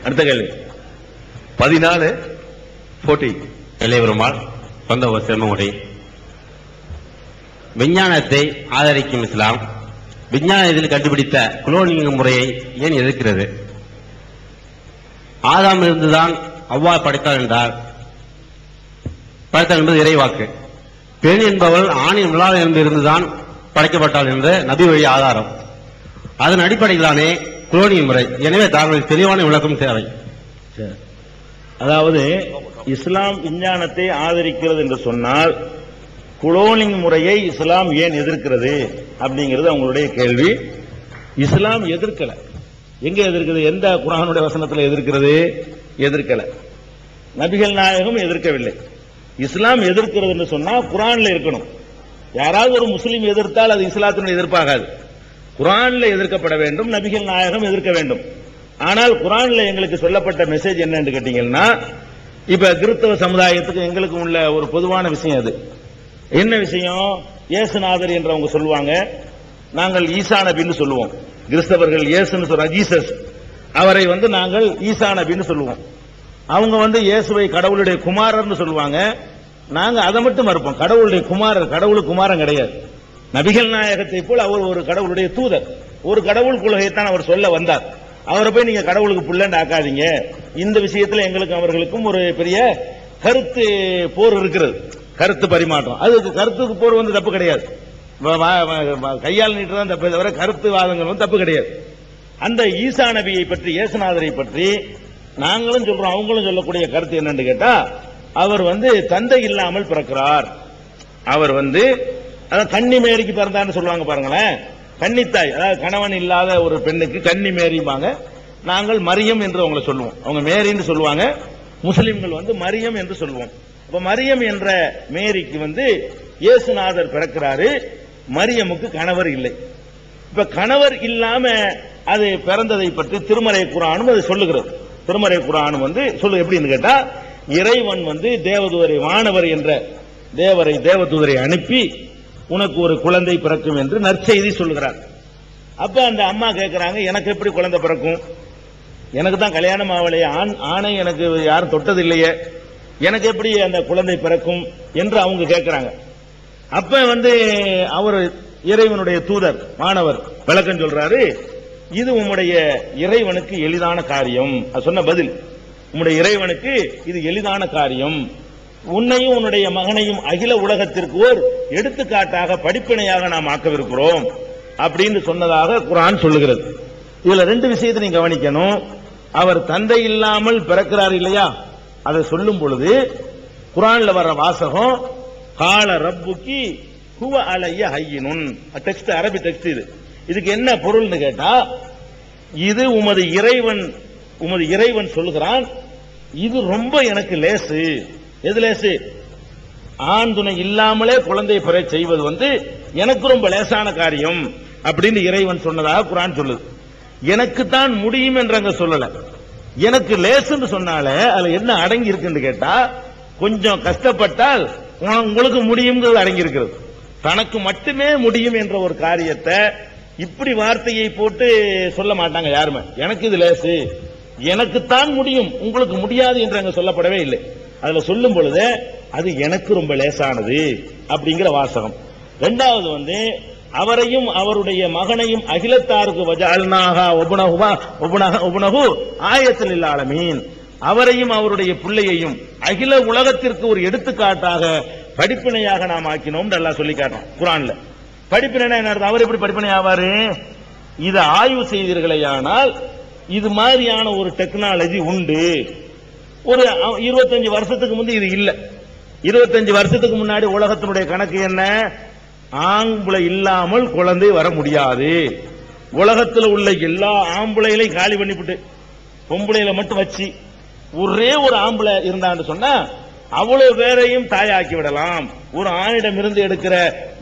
அடுத்த கேள்வி 14 இளையபெருமாள் சொந்த ஒரு செல்வமுறை. விஞ்ஞானத்தை ஆதரிக்கும் இஸ்லாம் விஞ்ஞானத்தில் கண்டுபிடித்த குளோனிங் முறையை ஏன் எதிர்க்கிறது? ஆதாம் இருந்துதான் அவ்வா படைத்தார் என்றார். படைத்தார் என்பது இறைவாக்கு. பெண் என்பவள் ஆணின் விழாவில் இருந்துதான் படைக்கப்பட்டாள் என்ற நபி வழி ஆதாரம். அதன் அடிப்படையிலானே குளோனிங் முறை. எனவே தாங்கள் தெளிவான விளக்கம் தேவை. அதாவது இஸ்லாம் விஞ்ஞானத்தை ஆதரிக்கிறது என்று சொன்னால் குளோனிங் முறையை இஸ்லாம் ஏன் எதிர்க்கிறது அப்படிங்கிறது அவங்களுடைய கேள்வி. இஸ்லாம் எதிர்க்கல. எங்க எதிர்க்கிறது? எந்த குர்ஆனுடைய வசனத்தில் எதிர்க்கிறது? எதிர்க்கல. நபிகள் நாயகம் எதிர்க்கவில்லை. இஸ்லாம் எதிர்க்கிறது என்று சொன்னா குர்ஆன்ல இருக்கணும். யாராவது ஒரு முஸ்லீம் எதிர்த்தால் அது இஸ்லாத்தினுடைய எதிர்ப்பாகாது. குர்ஆன்ல எதிர்க்கப்பட வேண்டும், நபிகள் நாயகம் எதிர்க்க வேண்டும். ஆனால் குர்ஆன்ல எங்களுக்கு சொல்லப்பட்ட மெசேஜ் என்னன்னு கேட்டீங்கன்னா, இப்ப கிறிஸ்தவ சமுதாயத்துக்கு எங்களுக்கு உள்ள ஒரு பொதுவான விஷயம் அது. என்ன விஷயம்? இயேசுநாதர் என்றவங்க சொல்லுவாங்க, நாங்கள் ஈசா நபின்னு சொல்லுவோம். கிறிஸ்தவர்கள் இயேசுன்னு சொல்ற ஜீசஸ், அவரை நாங்கள் ஈசா நபின்னு சொல்லுவோம். அவங்க இயேசுவை கடவுளுடைய குமாரர்னு சொல்லுவாங்க. நாங்க அதை மட்டும் மறுப்போம். கடவுளுடைய குமாரர், கடவுளுக்கு குமாரன் கிடையாது. நபிகள் நாயகத்தை போல் அவர் ஒரு கடவுளுடைய தூதர், ஒரு கடவுள் கொள்கையைத்தான் அவர் சொல்ல வந்தார். அவரை போய் நீங்க கடவுளுக்கு புள்ளன்னு ஆக்காதீங்க. இந்த விஷயத்துல எங்களுக்கும் அவர்களுக்கும் ஒரு பெரிய கருத்து போர் இருக்கிறது, கருத்து பரிமாற்றம். அதுக்கு கருத்துக்கு போர் தப்பு கிடையாது, கையால் நீட்டுதான் தப்பு தவிர கருத்து வாதங்கள் தப்பு கிடையாது. அந்த ஈசா நபியை பற்றி, இயேசுநாதரை பற்றி நாங்களும் சொல்றோம், அவங்களும் சொல்லக்கூடிய கருத்து என்னன்னு கேட்டா, அவர் தந்தை இல்லாமல் பிறக்கிறார். அவர் கன்னி மேரிக்கு பிறந்தான்னு சொல்லுவாங்க பாருங்களேன். கன்னித்தாய், அதாவது கணவன் இல்லாத ஒரு பெண்ணுக்கு கன்னி மேரிம்பாங்க. நாங்கள் மரியம் என்று அவங்களை சொல்லுவோம். அவங்க மேரின்னு சொல்லுவாங்க. முஸ்லிம்கள் மரியம் என்று சொல்லுவோம். இப்ப மரியம் என்ற மேரிக்கு இயேசுநாதர் பிறக்கிறாரு. மரியமுக்கு கணவர் இல்லை. இப்ப கணவர் இல்லாம அது பிறந்ததை பற்றி திருமறை குர்ஆனும் அது சொல்லுகிறது. திருமறை குர்ஆனும் சொல்லு எப்படின்னு கேட்டா, இறைவன் தேவதூதரை, வானவர் என்ற தேவதூதரை அனுப்பி உனக்கு ஒரு குழந்தை பிறக்கும் என்று நற்செய்தி சொல்லுகிறார். அப்ப அந்த அம்மா கேட்கிறாங்க, எனக்கு எப்படி குழந்தை பிறக்கும்? எனக்கு தான் கல்யாணம் ஆகலையே, ஆணை எனக்கு யாரும் தொட்டது இல்லையே, எனக்கு எப்படி அந்த குழந்தை பிறக்கும் என்று அவங்க கேட்கிறாங்க. அப்ப அவர் இறைவனுடைய தூதர் வானவர் விளக்கம் சொல்றாரு, இது உம்முடைய இறைவனுக்கு எளிதான காரியம். சொன்ன பதில், உம்முடைய இறைவனுக்கு இது எளிதான காரியம். உன்னையும் உன்னுடைய மகனையும் அகில உலகத்திற்கு ஒரு எடுத்துக்காட்டாக படிப்பினையாக நாம் ஆக்கவிருக்கிறோம் அப்படின்னு சொன்னதாக குர்ஆன் சொல்லுகிறது. இதுல ரெண்டு விஷயத்தை நீங்க கவனிக்கணும். அவர் தந்தை இல்லாமல் பிறக்கிறார் இல்லையா, அதை சொல்லும் பொழுது குர்ஆன்ல வர வாசகம் கால ரப்புக்கி ஹுவ அலைய ஹய்யினுன், டெக்ஸ்ட் அரபி டெக்ஸ்ட். இதுக்கு என்ன பொருள்னு கேட்டா, இது உமது இறைவன் சொல்லுகிறான், இது ரொம்ப எனக்கு லேசு. எது லேசு? ஆண் துணை இல்லாமலே குழந்தை பெற செய்வது எனக்கு ரொம்ப லேசான காரியம் அப்படின்னு இறைவன் சொன்னதாக குர்ஆன் சொல்லுது. எனக்கு தான் முடியும் என்று அங்க சொல்லல, எனக்கு லேசுன்னு சொன்னாலே அதுல என்ன அடங்கி இருக்குன்னு கேட்டா, கொஞ்சம் கஷ்டப்பட்டால் உங்களுக்கு முடியும் அடங்கி இருக்கிறது. தனக்கு மட்டுமே முடியும் என்ற ஒரு காரியத்தை இப்படி வார்த்தையை போட்டு சொல்ல மாட்டாங்க யாருமே. எனக்கு இது லேசு, எனக்குத்தான் முடியும், உங்களுக்கு முடியாது என்று அங்க சொல்லப்படவே இல்லை. அதுல சொல்லும் பொழுது அது எனக்கு ரொம்ப லேசானது அப்படிங்கிற வாசகம். இரண்டாவது அவரையும் அவருடைய மகனையும் அகிலத்தாருக்கு வஜஅல்நாஹா உப்னஹு ஆயத்துல் லில் ஆலமீன், அவரையும் அவருடைய பிள்ளையையும் அகில உலகத்திற்கு ஒரு எடுத்துக்காட்டாக படிப்பினையாக நாம் ஆக்கினோம் அல்லாஹ் சொல்லி காட்டுறான் குர்ஆன்ல. படிப்பினை என்ன அர்த்தம்? அவர் எப்படி படிப்பினை ஆவாரு? இதை ஆய்வு செய்தீர்களேயானால் இது மாதிரியான ஒரு டெக்னாலஜி உண்டு. ஒரு 25 வருஷத்துக்கு முந்தைய இது இல்ல. 25 வருஷத்துக்கு முன்னாடி உலகத்தினுடைய கணக்கு என்ன? ஆம்பளை இல்லாமல் குழந்தை வர முடியாது. உலகத்தில் உள்ள எல்லா ஆம்பளைகளையும் காலி பண்ணிவிட்டு பொம்பளையில மட்டும் வச்சு ஒரே ஒரு ஆம்பளை இருந்தான்னு சொன்னா அவ்வளவு பேரையும் தாயாக்கி விடலாம். ஒரு ஆணிடம் இருந்து எடுக்கிற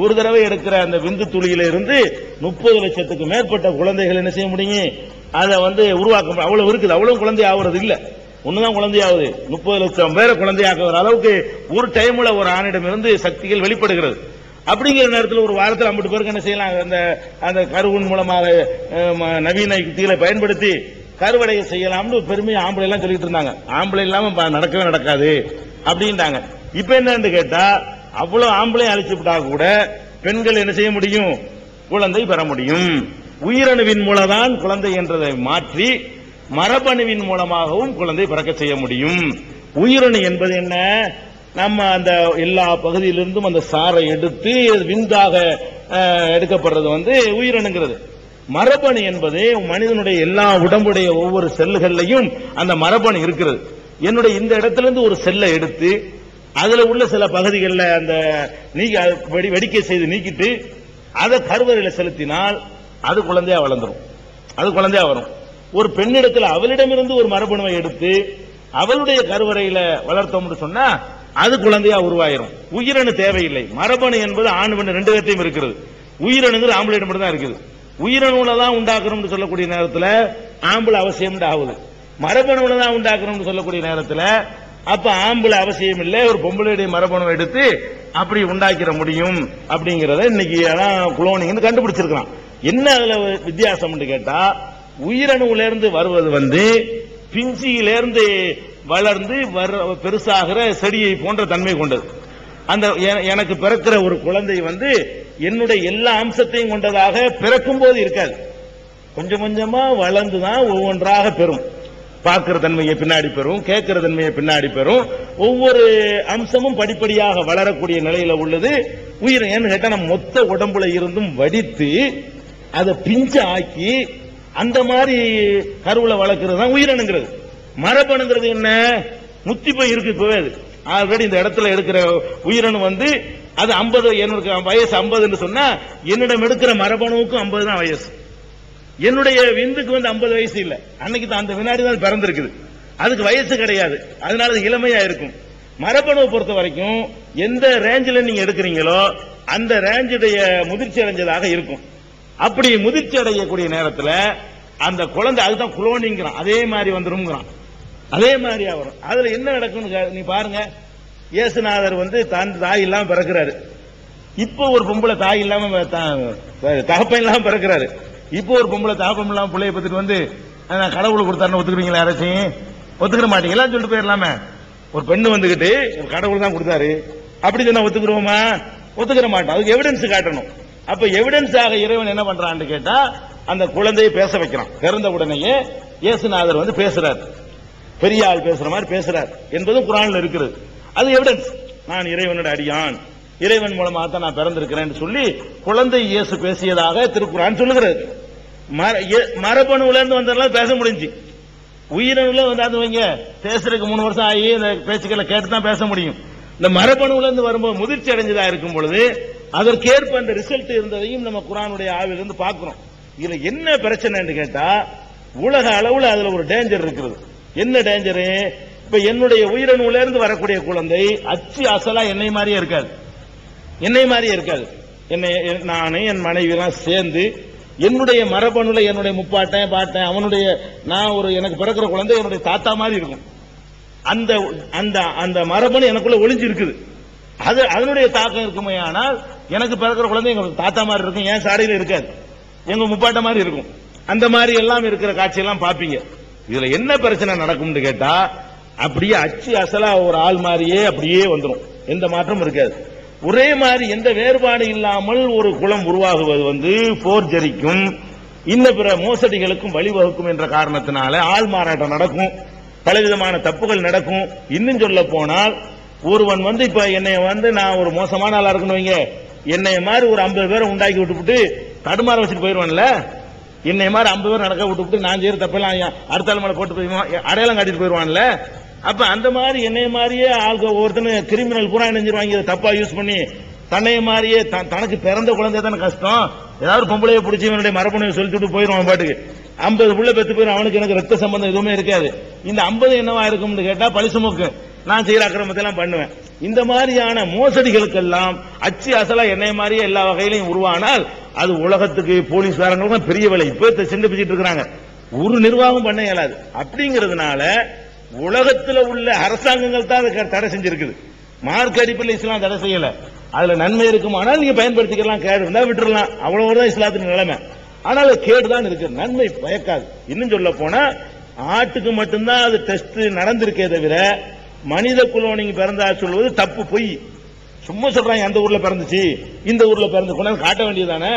ஒரு தடவை எடுக்கிற அந்த விந்து துளியில இருந்து 30 லட்சத்துக்கு மேற்பட்ட குழந்தைகள் என்ன செய்ய முடியும்? அதை உருவாக்க அவ்வளவு இருக்குது. அவ்வளவு குழந்தை ஆகுறது இல்ல, ஒண்ணுதான் குழந்தை ஆகுது. 30 லட்சம் பேரை குழந்தையாக்குற அளவுக்கு ஒரு டைம்ல ஒரு ஆணிடம் இருந்து சக்திகள் வெளிப்படுகிறது. அப்படிங்கிற நேரத்தில் ஒரு வாரத்தில் 50 பேருக்கு என்ன செய்யலாம்? அந்த கருவின் மூலமாக நவீன யுக்திகளை பயன்படுத்தி கருவடையை செய்யலாம்னு பெருமையை ஆம்பளை எல்லாம் சொல்லிட்டு இருந்தாங்க. ஆம்பளை இல்லாம நடக்கவே நடக்காது அப்படின்ட்டாங்க. இப்ப என்னன்னு கேட்டா அவ்வளவு ஆம்பளை அழிச்சு விட்டா கூட பெண்கள் என்ன செய்ய முடியும்? குழந்தை பெற முடியும். உயிரணுவின் மூலம்தான் குழந்தை என்றதை மாற்றி மரபணுவின் மூலமாகவும் குழந்தை பிறக்க செய்ய முடியும். உயிரணு என்பது என்ன? நம்ம அந்த எல்லா பகுதியிலிருந்தும் அந்த சாரை எடுத்து விந்தாக எடுக்கப்படுறது உயிரணுங்கிறது. மரபணு என்பது மனிதனுடைய எல்லா உடம்புடைய ஒவ்வொரு செல்லுகள்லையும் அந்த மரபணு இருக்கிறது. என்னுடைய இந்த இடத்திலிருந்து ஒரு செல்லை எடுத்து அதுல உள்ள சில பகுதிகளில் அந்த வெடிக்கை செய்து நீக்கிட்டு அதை கருவறையில் செலுத்தினால் அது குழந்தையா வளர்ந்துடும், அது குழந்தையா வரும். ஒரு பெண்ணிடத்தில் அவளிடமிருந்து ஒரு மரபணுவை எடுத்து அவளுடைய கருவறையில வளர்த்தோம்னு சொன்னா அது குழந்தையா உருவாயிரும். உயிரணு தேவையில்லை. மரபணு என்பது ஆண் பெண் ரெண்டு பேர்த்தையும் இருக்கிறது. உயிரணுங்கிறது ஆம்பளையிடம் மட்டும் தான் இருக்குது. உயிரணுல தான் உண்டாக்கணும்னு சொல்லக்கூடிய நேரத்தில் ஆம்பளை அவசியம் ஆகுது. மரபணுல தான் உண்டாக்கணும்னு சொல்லக்கூடிய நேரத்தில் அப்ப ஆம்பளை அவசியம் இல்லை, ஒரு பொம்பளையுடைய மரபணு எடுத்து அப்படி உண்டாக்கிற முடியும் அப்படிங்கறத இன்னைக்கு குளோனிங் கண்டுபிடிச்சிருக்கான். என்ன அதுல வித்தியாசம் கேட்டா உயிரணுல இருந்து வருவது பிஞ்சியிலிருந்து வளர்ந்து பெருசாகிற செடியை போன்ற தன்மை கொண்டது. அந்த எனக்கு பிறக்கிற ஒரு குழந்தை என்னுடைய எல்லா அம்சத்தையும் கொண்டதாக பிறக்கும் போது இருக்காது. கொஞ்சம் கொஞ்சமா வளர்ந்துதான் ஒவ்வொன்றாக பெறும். பார்க்கிற தன்மையை பின்னாடி பெறும், கேட்கிற தன்மையை பின்னாடி பெறும். ஒவ்வொரு அம்சமும் படிப்படியாக வளரக்கூடிய நிலையில உள்ளது உயிர். ஏன்னு கேட்டா நம்ம மொத்த உடம்புல இருந்தும் வடித்து அதை பிஞ்ச ஆக்கி அந்த மாதிரி கருவுல வளர்க்கிறது தான் உயிரணுங்கிறது. மரபணுங்கிறது என்ன? முத்தி போய் இருக்கு. இப்பவே அது ஆல்ரெடி இந்த இடத்துல எடுக்கிற உயிரணு அது 50, என்னுடைய வயசு 50 சொன்னா என்னிடம் எடுக்கிற மரபணுவுக்கும் 50 தான் வயசு. என்னுடைய விந்துக்கு 50 வயசு இல்ல, அன்னைக்கு தான் அந்த வினாடி தான் பிறந்திருக்குது. அதுக்கு வயசு கிடையாது, அதனால அது இளமையா இருக்கும். மரபணுவை பொறுத்த வரைக்கும் எந்த ரேஞ்சில் நீங்க எடுக்கிறீங்களோ அந்த ரேஞ்சுடைய முதிர்ச்சி அடைஞ்சதாக இருக்கும். அப்படி முதிர்ச்சி அடையக்கூடிய நேரத்தில் அந்த குழந்தை அதுதான் குளோனிங்கிறான், அதே மாதிரி வந்துருங்கிறான், அதே மாதிரியா வரும். அதுல என்ன நடக்கும் நீ பாருங்க. இயேசுநாதர் தான் தாய் இல்லாம பிறக்கிறாரு. இப்போ ஒரு பொம்பளை தாய் இல்லாம தகப்பன் இல்லாம பிறக்கிறாரு. இப்போ ஒரு பொம்பளை தகப்பம் இல்லாம பிள்ளைய பத்திட்டு கடவுளுக்கு கொடுத்தாருன்னு ஒத்துக்கிறீங்களா? யாராச்சும் ஒத்துக்கிற மாட்டீங்களா? சொல்லிட்டு போயிடலாமே. ஒரு பெண்ணு வந்துகிட்டு கடவுள் தான் கொடுத்தாரு அப்படி சொன்னா ஒத்துக்கிறோமா? ஒத்துக்கிற மாட்டோம். அதுக்கு எவிடன்ஸ் காட்டணும். அப்ப எவிடன்ஸாக இறைவன் என்ன பண்றான்னு கேட்டா அந்த குழந்தையை பேச வைக்கிறான். பிறந்த உடனேயே இயேசுநாதர் பேசுறார், பெரிய ஆள் பேசுற மாதிரி பேசுறார் என்பதும் குர்ஆன்ல இருக்கிறது. அது எவிடன்ஸ். நான் இறைவனோட அடியான், இறைவன் மூலமாக தான் நான் பிறந்திருக்கிறேன் சொல்லி குழந்தை இயேசு பேசியதாக திருக்குர்ஆன் சொல்லுகிறது. மரபணுல இருந்து வந்ததெல்லாம் பேச முடிஞ்சு. உயிரணுல வைங்க பேசுறதுக்கு 3 வருஷம் ஆகி இந்த பேச்சுக்களை கேட்டு தான் பேச முடியும். இந்த மரபணுல இருந்து வரும்போது முதிர்ச்சி அடைஞ்சதா இருக்கும் பொழுது அதற்கேற்ப அந்த ரிசல்ட் இருந்ததையும் நம்ம குர்ஆனுடைய ஆய்விலிருந்து பார்க்கிறோம். இதுல என்ன பிரச்சனைன்னு கேட்டா உலக அளவுல அதுல ஒரு டேஞ்சர் இருக்கிறது. என்ன டேஞ்சரு? இப்ப என்னுடைய உயிரணுல இருந்து வரக்கூடிய குழந்தை அச்சு அசலா என்னை மாதிரியே இருக்காது, என்னை மாதிரியே இருக்காது. நானே என் மனைவி எல்லாம் சேர்ந்து என்னுடைய மரபணுல என்னுடைய முப்பாட்டன் பாட்டன் அவனுடைய எனக்கு பிறக்கிற குழந்தை என்னுடைய தாத்தா மாதிரி இருக்கும். அந்த அந்த அந்த மரபணு எனக்குள்ள ஒளிஞ்சு இருக்குது. அது அதனுடைய தாக்கம் இருக்குமே. ஆனால் எனக்கு பிறக்கிற குழந்தை எங்க தாத்தா மாதிரி இருக்கும், என் சாடையில இருக்காது, எங்க முப்பாட்ட மாதிரி இருக்கும். அந்த மாதிரி எல்லாம் இருக்கிற காட்சியெல்லாம் பாப்பீங்க. இதுல என்ன பிரச்சனை நடக்கும்னு கேட்டா அப்படியே அச்சு அசலா ஒரு ஆள் மாதிரியே அப்படியே வந்துடும், எந்த மாற்றமும் இருக்காது. ஒரே மாதிரி எந்த வேறுபாடு இல்லாமல் ஒரு குலம் உருவாகுவது போர்ஜரிக்கும் இன்ன பிற மோசடிகளுக்கும் வழிவகுக்கும் என்ற காரணத்தினால ஆள் மாறாட்டம் நடக்கும், பலவிதமான தப்புகள் நடக்கும். இன்னும் சொல்ல போனால் ஒருவன் இப்ப என்னை நான் ஒரு மோசமான ஆளா இருக்கணும் வைங்க, என்னை மாதிரி ஒரு 50 பேரை உண்டாக்கி விட்டுவிட்டு தடுமாற வச்சுட்டு போயிடுவான்ல. என்னை மாதிரி 50 பேர் நடக்க விட்டுவிட்டு நான் செய்யற தப்பெல்லாம் அடுத்த தலைமையில போட்டு போய் அடையாளம் காட்டிட்டு போயிடுவான்ல. அப்ப அந்த மாதிரி என்னை மாதிரியே ஆள்க ஒவ்வொருத்தனு கிரிமினல் பூரா நினைஞ்சிருவாங்க, தப்பா யூஸ் பண்ணி தன்னை மாதிரியே தனக்கு பிறந்த குழந்தை தானே கஷ்டம். ஏதாவது பொம்பளையை பிடிச்சி இவனுடைய மரபணுவை சொல்லிட்டு போயிடுவான் பாட்டுக்கு. 50 புள்ள பெத்து போயிடும், அவனுக்கு எனக்கு ரத்த சம்பந்தம் எதுவுமே இருக்காது. இந்த 50 என்னவா இருக்கும்னு கேட்டா பழி சுமக்கு, நான் செய்யற அக்கிரமத்தை எல்லாம் பண்ணுவேன். இந்த மாதிரியான மோசடிகளுக்கெல்லாம் அச்சு அசலா என்னை மாதிரியே எல்லா வகையிலையும் உருவானால் அது உலகத்துக்கு போலீஸ்காரங்களுக்கும் பெரிய வேலை. இப்ப சிண்டு பிடிச்சிட்டு இருக்கிறாங்க, ஒரு நிர்வாகம் பண்ண இயலாது. அப்படிங்கிறதுனால உலகத்தில் உள்ள அரசாங்கங்கள் தான் அதை தடை செஞ்சிருக்குது. மார்க் அடிப்படையில் இஸ்லாம் தடை செய்யல. அதுல நன்மை இருக்குமானால் நீங்க பயன்படுத்திக்கலாம், கேடு இருந்தா விட்டுறலாம், அவ்வளவுதான் இஸ்லாத்தின் நிலைமை. ஆனால் கேடுதான் இருக்கு, நன்மை பயக்காது. இன்னும் சொல்ல போனா ஆட்டுக்கு மட்டும்தான் அது டெஸ்ட் நடந்திருக்கே தவிர மனித குலோனிங் பிறந்தா சொல்வது தப்பு, பொய். சும்மா சொல்றாங்க அந்த ஊர்ல பிறந்துச்சு இந்த ஊர்ல பிறந்து கொண்டாந்து காட்ட வேண்டியதானே,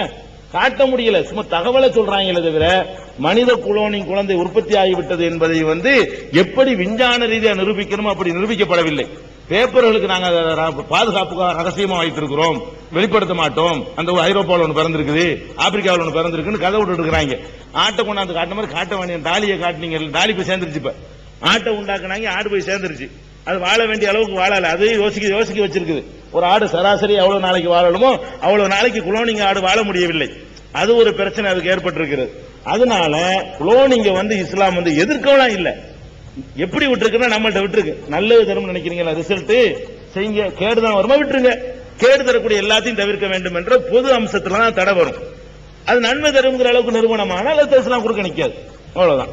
காட்ட முடியல, சும்மா தகவலை சொல்றாங்களே தவிர மனித குலோனிங் குழந்தை உற்பத்தி ஆகிவிட்டது என்பதை எப்படி விஞ்ஞான ரீதியா நிரூபிக்கணுமோ அப்படி நிரூபிக்கப்படவில்லை. பேப்பர்களுக்கு நாங்க பாதுகாப்புக்காக ரகசியமா வைத்திருக்கிறோம், வெளிப்படுத்த மாட்டோம், அந்த ஐரோப்பாவில் ஒன்று பிறந்திருக்குது ஆப்பிரிக்காவில் ஒன்று பிறந்திருக்குன்னு கதை விட்டு இருக்கிறாங்க. ஆட்டை கொண்டாந்து காட்டின மாதிரி காட்ட வேண்டிய டாலியை காட்டினீங்க, டாலி போய் சேர்ந்துருச்சு. இப்ப ஆட்டை உண்டாக்குனாங்க, ஆடு போய் சேர்ந்துருச்சு, அது வாழ வேண்டிய அளவுக்கு வாழல, அது யோசிக்க வச்சிருக்குது. ஒரு ஆடு சராசரி எவ்வளவு நாளைக்கு வாழணுமோ அவ்வளவு நாளைக்கு குளோனிங் ஆடு வாழ முடியவில்லை, அது ஒரு பிரச்சனை அதுக்கு ஏற்பட்டிருக்கிறது. அதனால குளோனிங்க இஸ்லாம் எதிர்க்கலாம் இல்ல, எப்படி விட்டுருக்குன்னா நம்மள்ட்ட விட்டுருக்கு. நல்லது தரும் நினைக்கிறீங்களா, ரிசல்ட் செய்யுங்க, கேடுதான் வருமா விட்டுருங்க, கேடு தரக்கூடிய எல்லாத்தையும் தவிர்க்க வேண்டும் என்ற பொது அம்சத்துல தான் தடை வரும். அது நன்மை தருங்கிற அளவுக்கு நிறுவனமானால் அது இஸ்லாம் கொடுக்க நிற்காது, அவ்வளவுதான்.